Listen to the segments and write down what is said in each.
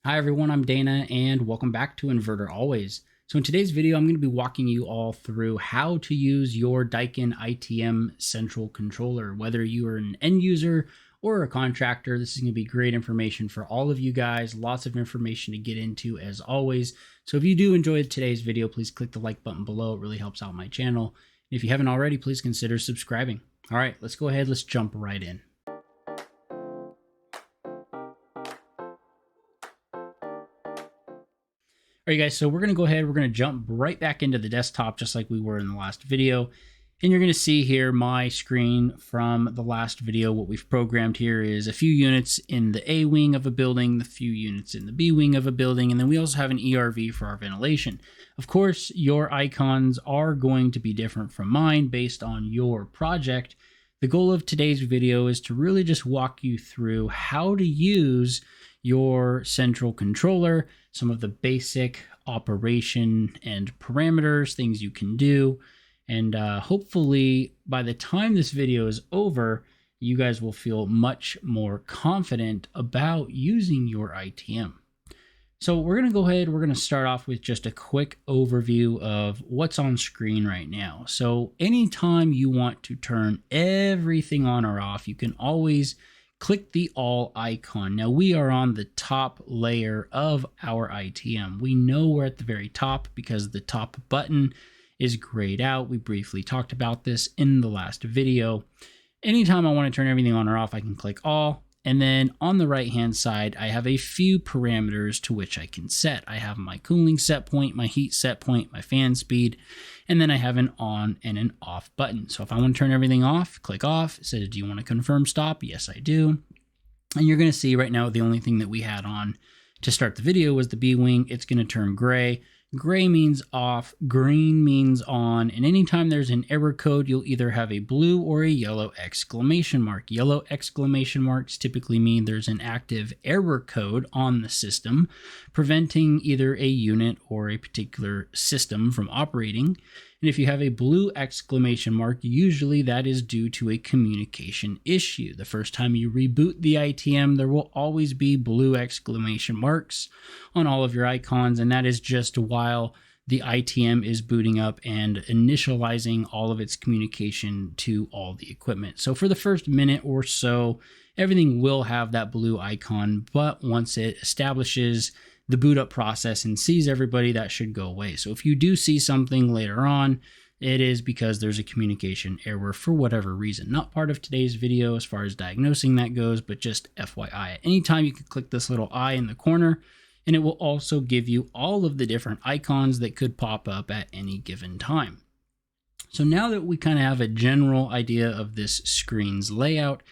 Hi everyone, I'm Dana and welcome back to Inverter Always. So in today's video, I'm going to be walking you all through how to use your Daikin ITM Central Controller. Whether you are an end user or a contractor, this is going to be great information for all of you guys. Lots of information to get into as always. So if you do enjoy today's video, please click the like button below. It really helps out my channel. And if you haven't already, please consider subscribing. All right, let's go ahead. Let's jump right in. All right, guys, so we're going to go ahead. We're going to jump right back into the desktop just like we were in the last video. And you're going to see here my screen from the last video. What we've programmed here is a few units in the A wing of a building, a few units in the B wing of a building, and then we also have an ERV for our ventilation. Of course, your icons are going to be different from mine based on your project. The goal of today's video is to really just walk you through how to use your central controller, some of the basic operation and parameters, things you can do. And hopefully by the time this video is over, you guys will feel much more confident about using your ITM. So we're going to go ahead. We're going to start off with just a quick overview of what's on screen right now. So anytime you want to turn everything on or off, you can always click the all icon. Now we are on the top layer of our ITM. We know we're at the very top because the top button is grayed out. We briefly talked about this in the last video. Anytime I want to turn everything on or off, I can click all. And then on the right hand side, I have a few parameters to which I can set. I have my cooling set point, my heat set point, my fan speed, and then I have an on and an off button. So if I want to turn everything off, click off. It says, do you want to confirm stop? Yes, I do. And you're going to see right now, the only thing that we had on to start the video was the B wing. It's going to turn gray. Gray means off, green means on, and anytime there's an error code, you'll either have a blue or a yellow exclamation mark. Yellow exclamation marks typically mean there's an active error code on the system, preventing either a unit or a particular system from operating. And if you have a blue exclamation mark, usually that is due to a communication issue. The first time you reboot the ITM, there will always be blue exclamation marks on all of your icons, and that is just while the ITM is booting up and initializing all of its communication to all the equipment. So for the first minute or so, everything will have that blue icon, but once it establishes the boot up process and sees everybody, that should go away. So if you do see something later on, it is because there's a communication error for whatever reason. Not part of today's video as far as diagnosing that goes, but just FYI. At any time you can click this little eye in the corner, and it will also give you all of the different icons that could pop up at any given time. So now that we kind of have a general idea of this screen's layout,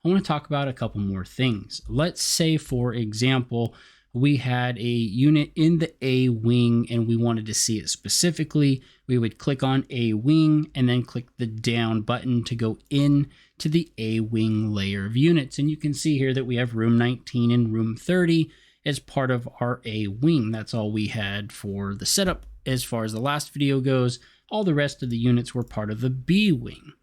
I want to talk about a couple more things. Let's say, for example, we had a unit in the A wing and we wanted to see it specifically. We would click on A wing and then click the down button to go in to the A wing layer of units. And you can see here that we have room 19 and room 30 as part of our A wing. That's all we had for the setup as far as the last video goes. All the rest of the units were part of the B wing.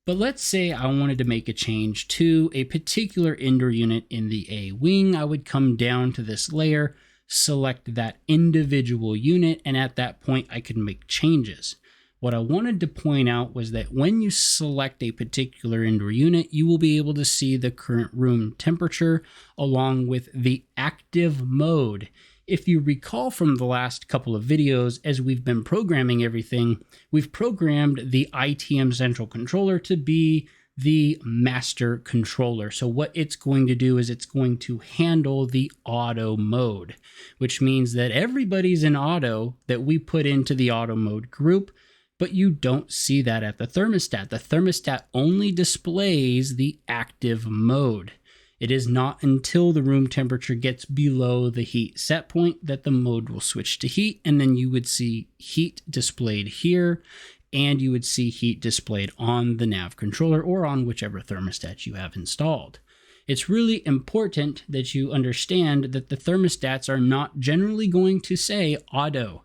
But let's say I wanted to make a change to a particular indoor unit in the A wing. I would come down to this layer, select that individual unit, and at that point I could make changes. What I wanted to point out was that when you select a particular indoor unit, you will be able to see the current room temperature along with the active mode. If you recall from the last couple of videos, as we've been programming everything, we've programmed the ITM Central Controller to be the master controller. So what it's going to do is it's going to handle the auto mode, which means that everybody's in auto that we put into the auto mode group, but you don't see that at the thermostat. The thermostat only displays the active mode. It is not until the room temperature gets below the heat set point that the mode will switch to heat, and then you would see heat displayed here, and you would see heat displayed on the nav controller or on whichever thermostat you have installed. It's really important that you understand that the thermostats are not generally going to say auto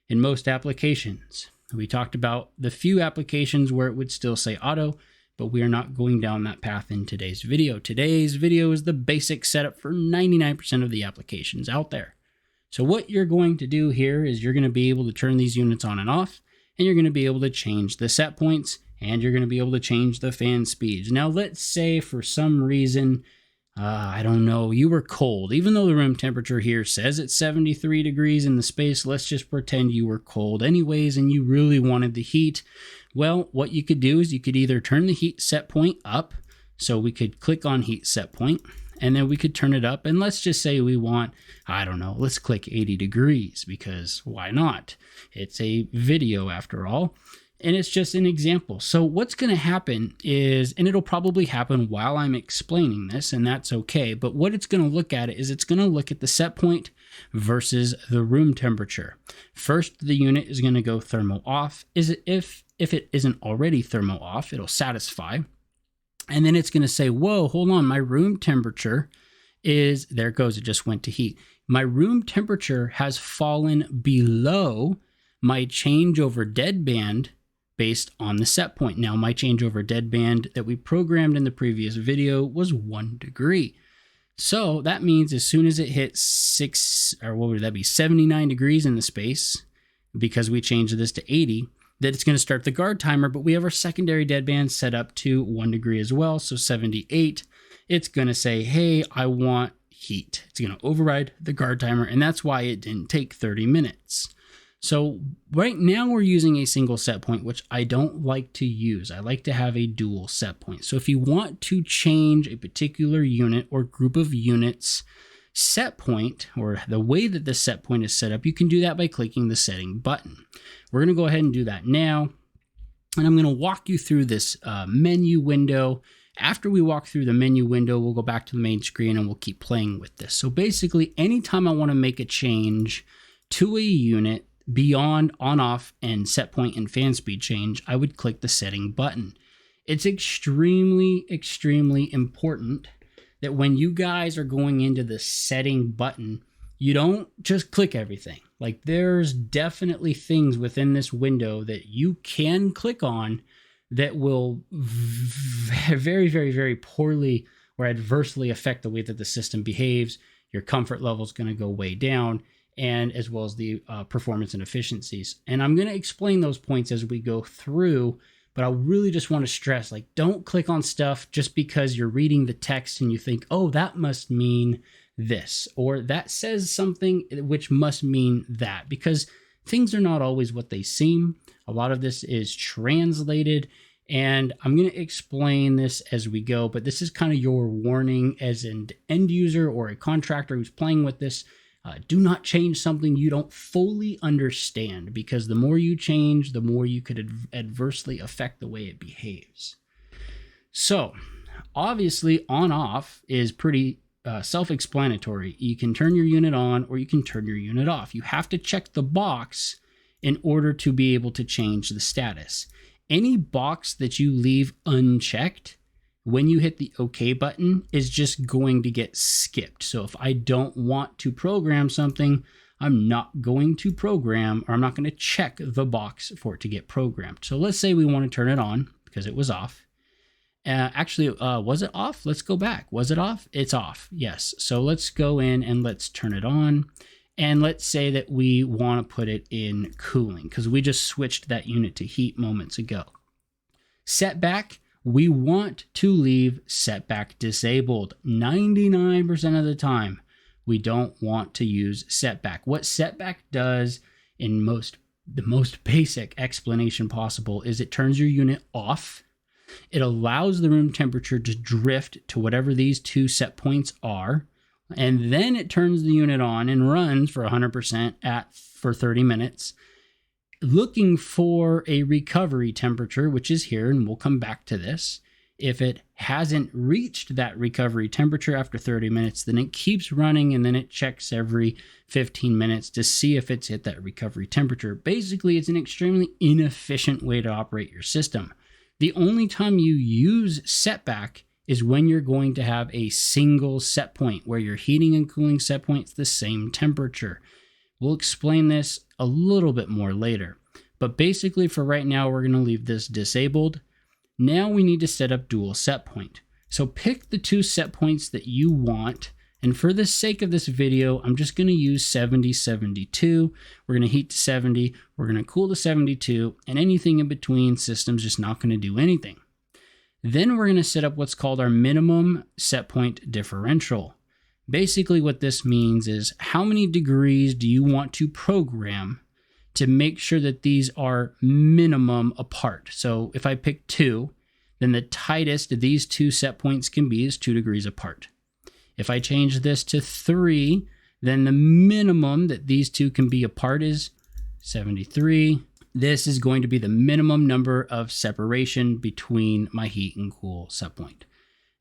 in most applications. We talked about the few applications where it would still say auto. but we are not going down that path in today's video. Today's video is the basic setup for 99% of the applications out there. So what you're going to do here is you're going to be able to turn these units on and off, and you're going to be able to change the set points, and you're going to be able to change the fan speeds. Now, let's say for some reason, I don't know, you were cold. Even though the room temperature here says it's 73 degrees in the space, let's just pretend you were cold anyways and you really wanted the heat. Well, what you could do is you could either turn the heat set point up, so we could click on heat set point, and then we could turn it up, and let's just say we want, I don't know, let's click 80 degrees, because why not? It's a video after all. And it's just an example. So what's going to happen is, and it'll probably happen while I'm explaining this, and that's okay, but what it's going to look at is it's going to look at the set point versus the room temperature. First, the unit is going to go thermo off. If it isn't already thermo off, it'll satisfy. And then it's going to say, whoa, hold on, my room temperature is, there it goes, it just went to heat. My room temperature has fallen below my changeover deadband based on the set point. Now, my changeover deadband that we programmed in the previous video was 1 degree. So that means as soon as it hits 79 degrees in the space, because we changed this to 80, that it's going to start the guard timer, but we have our secondary deadband set up to 1 degree as well. So 78, it's going to say, hey, I want heat. It's going to override the guard timer, and that's why it didn't take 30 minutes. So right now we're using a single set point, which I don't like to use. I like to have a dual set point. So if you want to change a particular unit or group of units set point, or the way that the set point is set up, you can do that by clicking the setting button. We're going to go ahead and do that now. And I'm going to walk you through this menu window. After we walk through the menu window, we'll go back to the main screen and we'll keep playing with this. So basically, anytime I want to make a change to a unit, beyond on off and set point and fan speed change, I would click the setting button. It's extremely important that when you guys are going into the setting button, you don't just click everything. Like, there's definitely things within this window that you can click on that will very poorly or adversely affect the way that the system behaves. Your comfort level is going to go way down, and as well as the performance and efficiencies. And I'm going to explain those points as we go through, but I really just want to stress, like, don't click on stuff just because you're reading the text and you think, oh, that must mean this, or that says something which must mean that, because things are not always what they seem. A lot of this is translated, and I'm going to explain this as we go, but this is kind of your warning as an end user or a contractor who's playing with this. Do not change something you don't fully understand, because the more you change, the more you could adversely affect the way it behaves. So obviously on off is pretty self-explanatory. You can turn your unit on or you can turn your unit off. You have to check the box in order to be able to change the status. Any box that you leave unchecked when you hit the OK button is just going to get skipped. So if I don't want to program something, I'm not going to program, or I'm not going to check the box for it to get programmed. So let's say we want to turn it on because it was off. Was it off? Let's go back. Was it off? It's off. Yes. So let's go in and let's turn it on. And let's say that we want to put it in cooling because we just switched that unit to heat moments ago. Setback. We want to leave setback disabled 99% of the time. We don't want to use setback. What setback does, in the most basic explanation possible, is it turns your unit off. It allows the room temperature to drift to whatever these two set points are, and then it turns the unit on and runs for 100% for 30 minutes. Looking for a recovery temperature, which is here, and we'll come back to this. If it hasn't reached that recovery temperature after 30 minutes, then it keeps running, and then it checks every 15 minutes to see if it's hit that recovery temperature. Basically, it's an extremely inefficient way to operate your system. The only time you use setback is when you're going to have a single set point where your heating and cooling set point's the same temperature. We'll explain this a little bit more later, but basically for right now, we're going to leave this disabled. Now we need to set up dual set point. So pick the two set points that you want. And for the sake of this video, I'm just going to use 70, 72. We're going to heat to 70. We're going to cool to 72. And anything in between, system's just not going to do anything. Then we're going to set up what's called our minimum set point differential. Basically what this means is how many degrees do you want to program to make sure that these are minimum apart. So if I pick 2, then the tightest these two set points can be is 2 degrees apart. If I change this to 3, then the minimum that these two can be apart is 73. This is going to be the minimum number of separation between my heat and cool set point.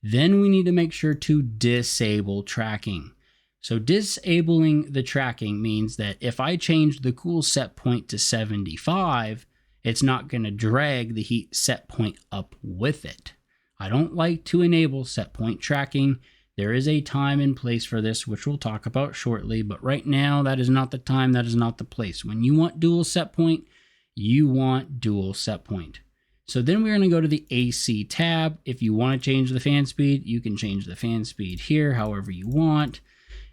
Then we need to make sure to disable tracking. So disabling the tracking means that if I change the cool set point to 75, it's not going to drag the heat set point up with it. I don't like to enable set point tracking. There is a time and place for this, which we'll talk about shortly, but right now that is not the time, that is not the place. When you want dual set point, you want dual set point. So then we're going to go to the AC tab. If you want to change the fan speed, you can change the fan speed here however you want.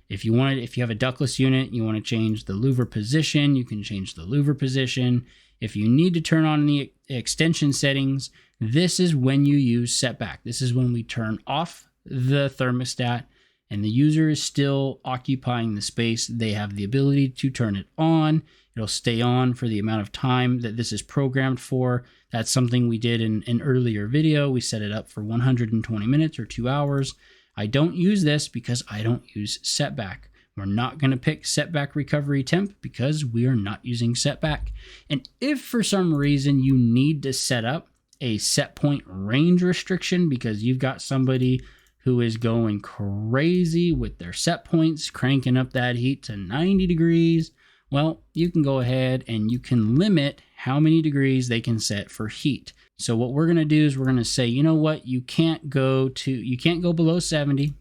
If you have a ductless unit, you want to change the louver position, you can change the louver position. If you need to turn on the extension settings, this is when you use setback. This is when we turn off the thermostat and the user is still occupying the space. They have the ability to turn it on. It'll stay on for the amount of time that this is programmed for. That's something we did in an earlier video. We set it up for 120 minutes or 2 hours. I don't use this because I don't use setback. We're not going to pick setback recovery temp because we are not using setback. And if for some reason you need to set up a set point range restriction because you've got somebody who is going crazy with their set points, cranking up that heat to 90 degrees, well, you can go ahead and you can limit how many degrees they can set for heat. So what we're going to do is we're going to say, you know what, you can't go below 70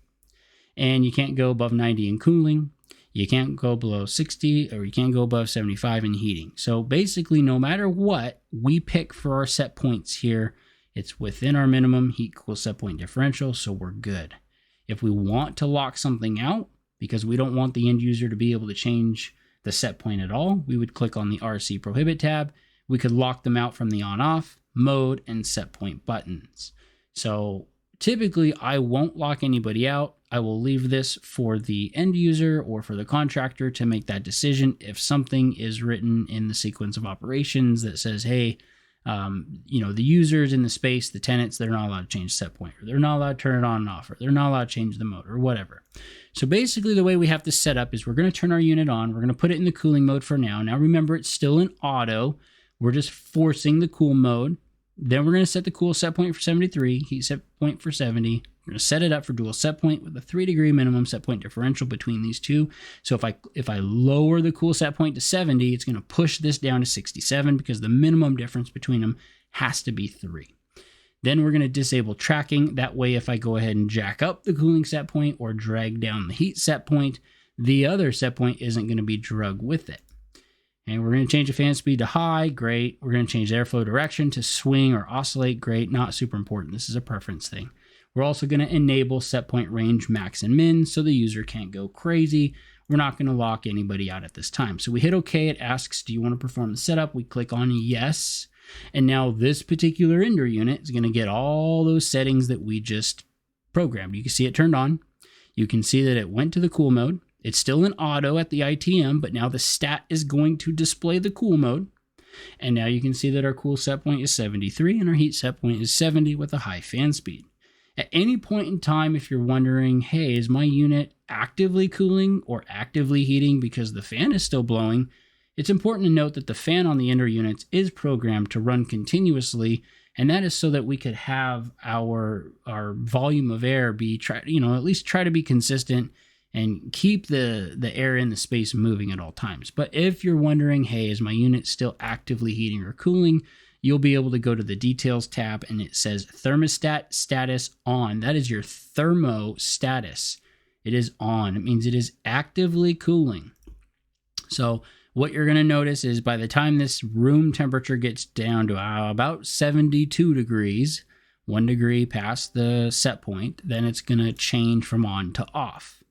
and you can't go above 90 in cooling. You can't go below 60 or you can't go above 75 in heating. So basically, no matter what we pick for our set points here, it's within our minimum heat cool set point differential, so we're good. If we want to lock something out because we don't want the end user to be able to change the set point at all, we would click on the RC Prohibit tab. We could lock them out from the on-off, mode, and set point buttons. So typically, I won't lock anybody out. I will leave this for the end user or for the contractor to make that decision. If something is written in the sequence of operations that says, hey, the users in the space, the tenants, they're not allowed to change set point, or they're not allowed to turn it on and off, or they're not allowed to change the mode, or whatever. So basically the way we have to set up is we're going to turn our unit on. We're going to put it in the cooling mode for now. Now remember, it's still in auto. We're just forcing the cool mode. Then we're going to set the cool set point for 73, heat set point for 70. We're going to set it up for dual set point with a 3-degree minimum set point differential between these two. So if I lower the cool set point to 70, it's going to push this down to 67 because the minimum difference between them has to be 3. Then we're going to disable tracking. That way, if I go ahead and jack up the cooling set point or drag down the heat set point, the other set point isn't going to be drugged with it. And we're going to change the fan speed to high, great. We're going to change the airflow direction to swing or oscillate, great. Not super important. This is a preference thing. We're also going to enable set point range max and min so the user can't go crazy. We're not going to lock anybody out at this time. So we hit OK. It asks, do you want to perform the setup? We click on yes. And now this particular Ender unit is going to get all those settings that we just programmed. You can see it turned on. You can see that it went to the cool mode. It's still in auto at the ITM, but now the stat is going to display the cool mode. And now you can see that our cool set point is 73 and our heat set point is 70 with a high fan speed. At any point in time, if you're wondering, hey, is my unit actively cooling or actively heating because the fan is still blowing, it's important to note that the fan on the Ender units is programmed to run continuously, and that is so that we could have our volume of air be at least try to be consistent and keep the air in the space moving at all times. But if you're wondering, hey, is my unit still actively heating or cooling, you'll be able to go to the details tab and it says thermostat status on. That is your thermo status. It is on. It means it is actively cooling. So what you're going to notice is by the time this room temperature gets down to about 72 degrees, 1 degree past the set point, then it's going to change from on to off.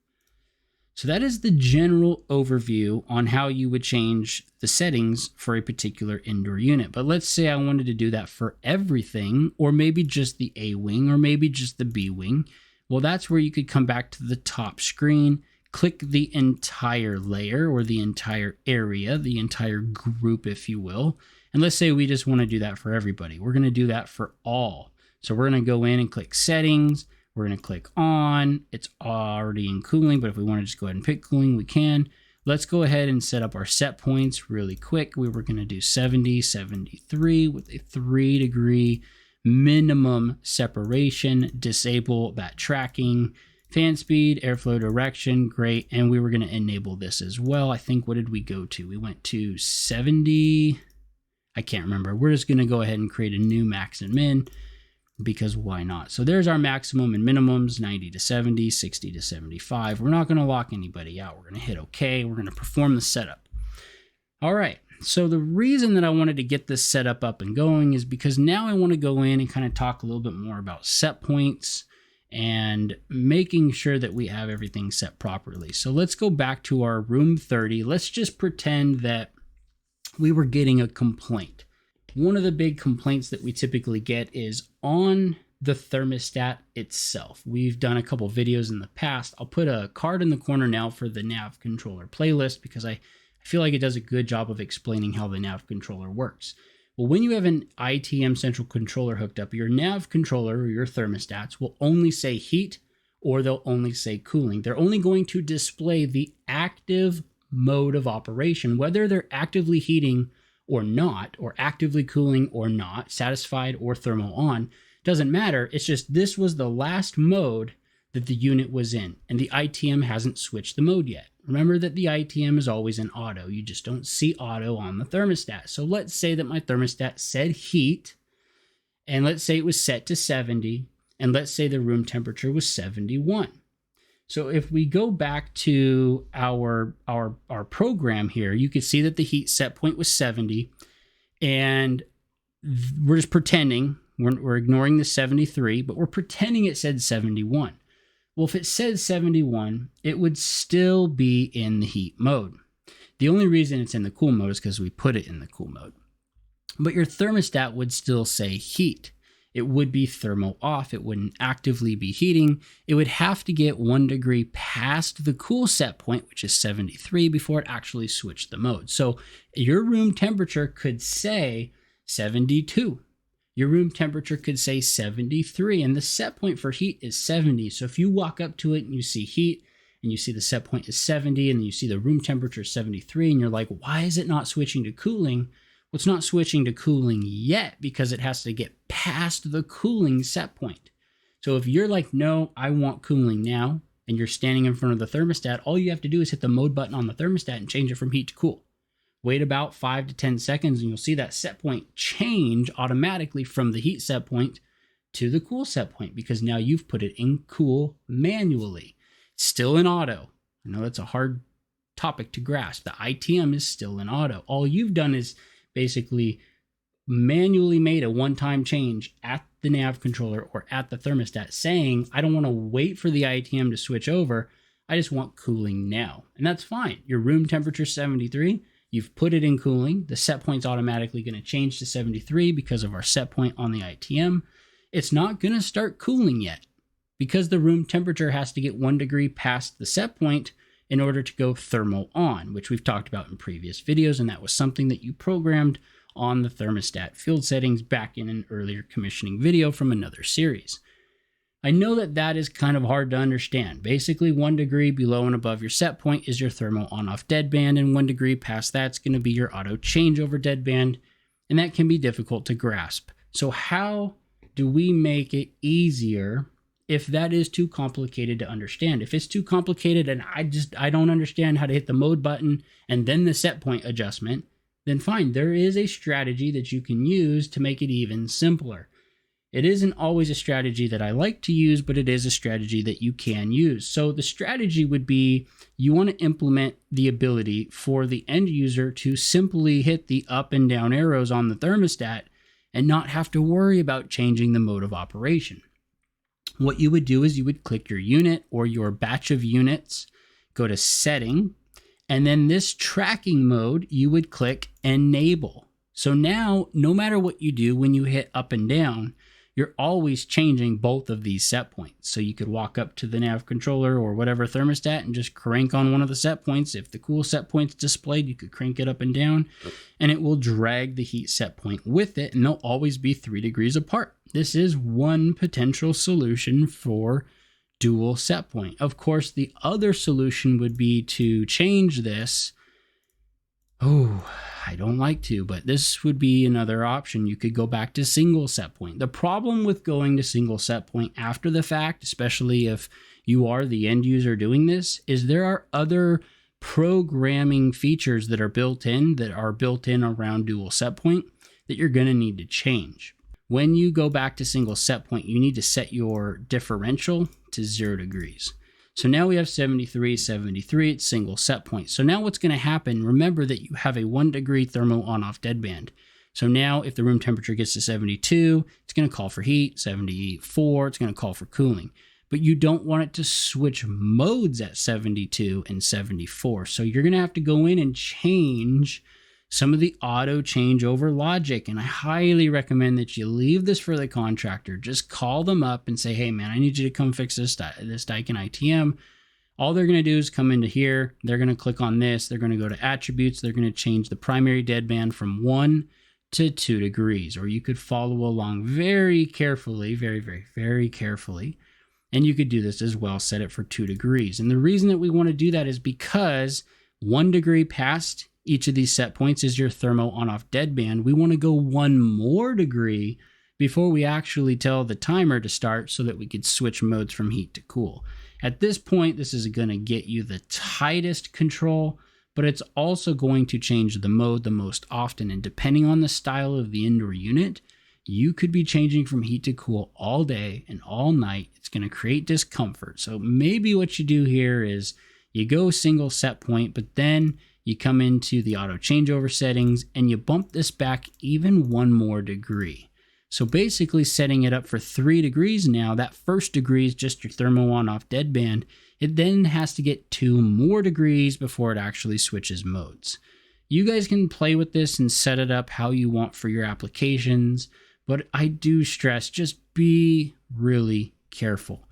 So that is the general overview on how you would change the settings for a particular indoor unit. But let's say I wanted to do that for everything, or maybe just the A wing, or maybe just the B wing. Well, that's where you could come back to the top screen, click the entire layer or the entire area, the entire group, if you will. And let's say we just want to do that for everybody. We're going to do that for all. So we're going to go in and click settings. We're going to click on. It's already in cooling, but if we want to just go ahead and pick cooling, we can. Let's go ahead and set up our set points really quick. We were going to do 70, 73 with a 3 degree minimum separation. Disable that tracking. Fan speed, airflow direction, great. And we were going to enable this as well. I think, what did we go to? We went to 70. I can't remember. We're just going to go ahead and create a new max and min, because why not? So there's our maximum and minimums, 90 to 70, 60 to 75. We're not going to lock anybody out. We're going to hit OK. We're going to perform the setup. All right. So the reason that I wanted to get this setup up and going is because now I want to go in and kind of talk a little bit more about set points and making sure that we have everything set properly. So let's go back to our room 30. Let's just pretend that we were getting a complaint. One of the big complaints that we typically get is on the thermostat itself. We've done a couple videos in the past. I'll put a card in the corner now for the nav controller playlist, because I feel like it does a good job of explaining how the nav controller works. Well, when you have an ITM Central Controller hooked up, your nav controller or your thermostats will only say heat, or they'll only say cooling. They're only going to display the active mode of operation, whether they're actively heating or not, or actively cooling or not, satisfied or thermal on, doesn't matter. It's just this was the last mode that the unit was in, and the ITM hasn't switched the mode yet. Remember that the ITM is always in auto. You just don't see auto on the thermostat. So let's say that my thermostat said heat, and let's say it was set to 70, and let's say the room temperature was 71. So if we go back to our program here, you can see that the heat set point was 70, and we're just pretending, we're ignoring the 73, but we're pretending it said 71. Well, if it said 71, it would still be in the heat mode. The only reason it's in the cool mode is because we put it in the cool mode. But your thermostat would still say heat. It would be thermal off. It wouldn't actively be heating. It would have to get 1 degree past the cool set point, which is 73, before it actually switched the mode. So your room temperature could say 72. Your room temperature could say 73, and the set point for heat is 70. So if you walk up to it and you see heat, and you see the set point is 70, and you see the room temperature is 73, and you're like, why is it not switching to cooling? Well, it's not switching to cooling yet because it has to get past the cooling set point. So if you're like, no, I want cooling now, and you're standing in front of the thermostat, all you have to do is hit the mode button on the thermostat and change it from heat to cool. Wait about 5 to 10 seconds and you'll see that set point change automatically from the heat set point to the cool set point, because now you've put it in cool manually. It's still in auto. I know that's a hard topic to grasp. The ITM is still in auto. All you've done is basically manually made a one-time change at the nav controller or at the thermostat saying, I don't want to wait for the ITM to switch over. I just want cooling now. And that's fine. Your room temperature is 73. You've put it in cooling. The set point's automatically going to change to 73 because of our set point on the ITM. It's not going to start cooling yet because the room temperature has to get 1 degree past the set point in order to go thermal on, which we've talked about in previous videos, and that was something that you programmed on the thermostat field settings back in an earlier commissioning video from another series. I know that that is kind of hard to understand. Basically, 1 degree below and above your set point is your thermal on-off deadband, and 1 degree past that's going to be your auto changeover deadband, and that can be difficult to grasp. So how do we make it easier if that is too complicated to understand? If it's too complicated and I don't understand how to hit the mode button and then the set point adjustment, then fine, there is a strategy that you can use to make it even simpler. It isn't always a strategy that I like to use, but it is a strategy that you can use. So the strategy would be you want to implement the ability for the end user to simply hit the up and down arrows on the thermostat and not have to worry about changing the mode of operation. What you would do is you would click your unit or your batch of units, go to setting, and then this tracking mode, you would click enable. So now, no matter what you do, when you hit up and down, you're always changing both of these set points. So you could walk up to the nav controller or whatever thermostat and just crank on one of the set points. If the cool set point's displayed, you could crank it up and down, and it will drag the heat set point with it, and they'll always be 3 degrees apart. This is one potential solution for dual set point. Of course, the other solution would be to change this. Oh, I don't like to, but this would be another option. You could go back to single set point. The problem with going to single set point after the fact, especially if you are the end user doing this, is there are other programming features that are built in around dual set point that you're going to need to change. When you go back to single set point, you need to set your differential to 0 degrees. So now we have 73, 73, it's single set point. So now what's going to happen, remember that you have a 1 degree thermo on-off deadband. So now if the room temperature gets to 72, it's going to call for heat, 74, it's going to call for cooling. But you don't want it to switch modes at 72 and 74. So you're going to have to go in and change some of the auto changeover logic. And I highly recommend that you leave this for the contractor. Just call them up and say, hey man, I need you to come fix this Daikin ITM. All they're going to do is come into here. They're going to click on this. They're going to go to attributes. They're going to change the primary deadband from 1 to 2 degrees. Or you could follow along very carefully, very carefully. And you could do this as well, set it for 2 degrees. And the reason that we want to do that is because 1 degree past each of these set points is your thermo on-off deadband. We want to go 1 more degree before we actually tell the timer to start so that we could switch modes from heat to cool. At this point, this is going to get you the tightest control, but it's also going to change the mode the most often. And depending on the style of the indoor unit, you could be changing from heat to cool all day and all night. It's going to create discomfort. So maybe what you do here is you go single set point, but then you come into the auto changeover settings and you bump this back even 1 more degree. So basically setting it up for 3 degrees now. That first degree is just your thermo on-off deadband. It then has to get 2 more degrees before it actually switches modes. You guys can play with this and set it up how you want for your applications, but I do stress just be really careful.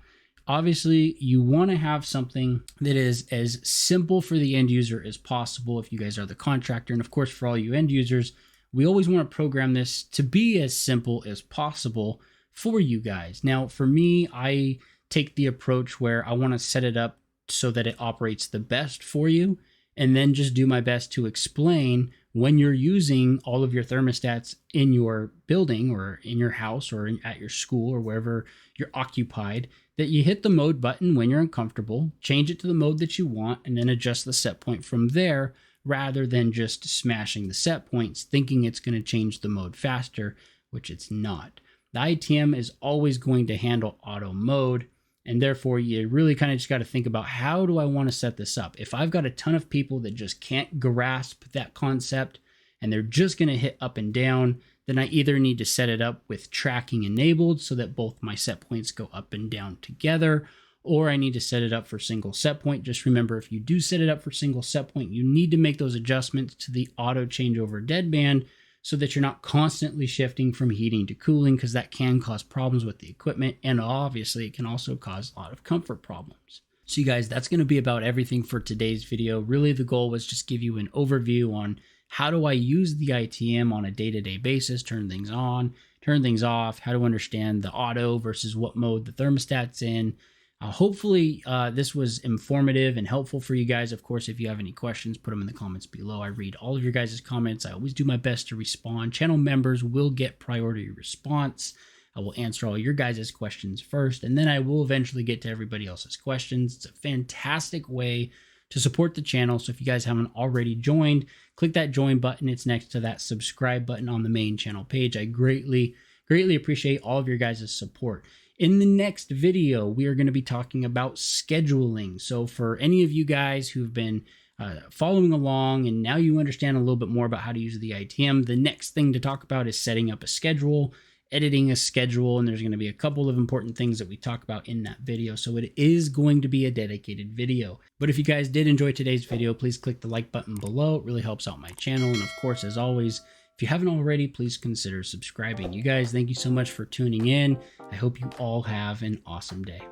Obviously, you want to have something that is as simple for the end user as possible if you guys are the contractor. And of course, for all you end users, we always want to program this to be as simple as possible for you guys. Now, for me, I take the approach where I want to set it up so that it operates the best for you, and then just do my best to explain when you're using all of your thermostats in your building or in your house or at your school or wherever you're occupied, that you hit the mode button when you're uncomfortable, change it to the mode that you want, and then adjust the set point from there rather than just smashing the set points thinking it's going to change the mode faster, which it's not. The ITM is always going to handle auto mode, and therefore you really kind of just got to think about, how do I want to set this up? If I've got a ton of people that just can't grasp that concept and they're just going to hit up and down, then I either need to set it up with tracking enabled so that both my set points go up and down together, or I need to set it up for single set point. Just remember, if you do set it up for single set point, you need to make those adjustments to the auto changeover deadband so that you're not constantly shifting from heating to cooling, because that can cause problems with the equipment, and obviously it can also cause a lot of comfort problems. So you guys, that's going to be about everything for today's video. Really, the goal was just give you an overview on how do I use the ITM on a day-to-day basis, turn things on, turn things off, how to understand the auto versus what mode the thermostat's in. Hopefully this was informative and helpful for you guys. Of course, if you have any questions, put them in the comments below. I read all of your guys' comments. I always do my best to respond. Channel members will get priority response. I will answer all your guys' questions first, and then I will eventually get to everybody else's questions. It's a fantastic way to support the channel. So if you guys haven't already joined, click that join button. It's next to that subscribe button on the main channel page. I greatly appreciate all of your guys' support. In the next video, we are going to be talking about scheduling. So for any of you guys who've been following along, and now you understand a little bit more about how to use the ITM. The next thing to talk about is setting up a schedule, editing a schedule, and there's going to be a couple of important things that we talk about in that video. So it is going to be a dedicated video. But if you guys did enjoy today's video, please click the like button below. It really helps out my channel. And of course, as always, if you haven't already, please consider subscribing. You guys, thank you so much for tuning in. I hope you all have an awesome day.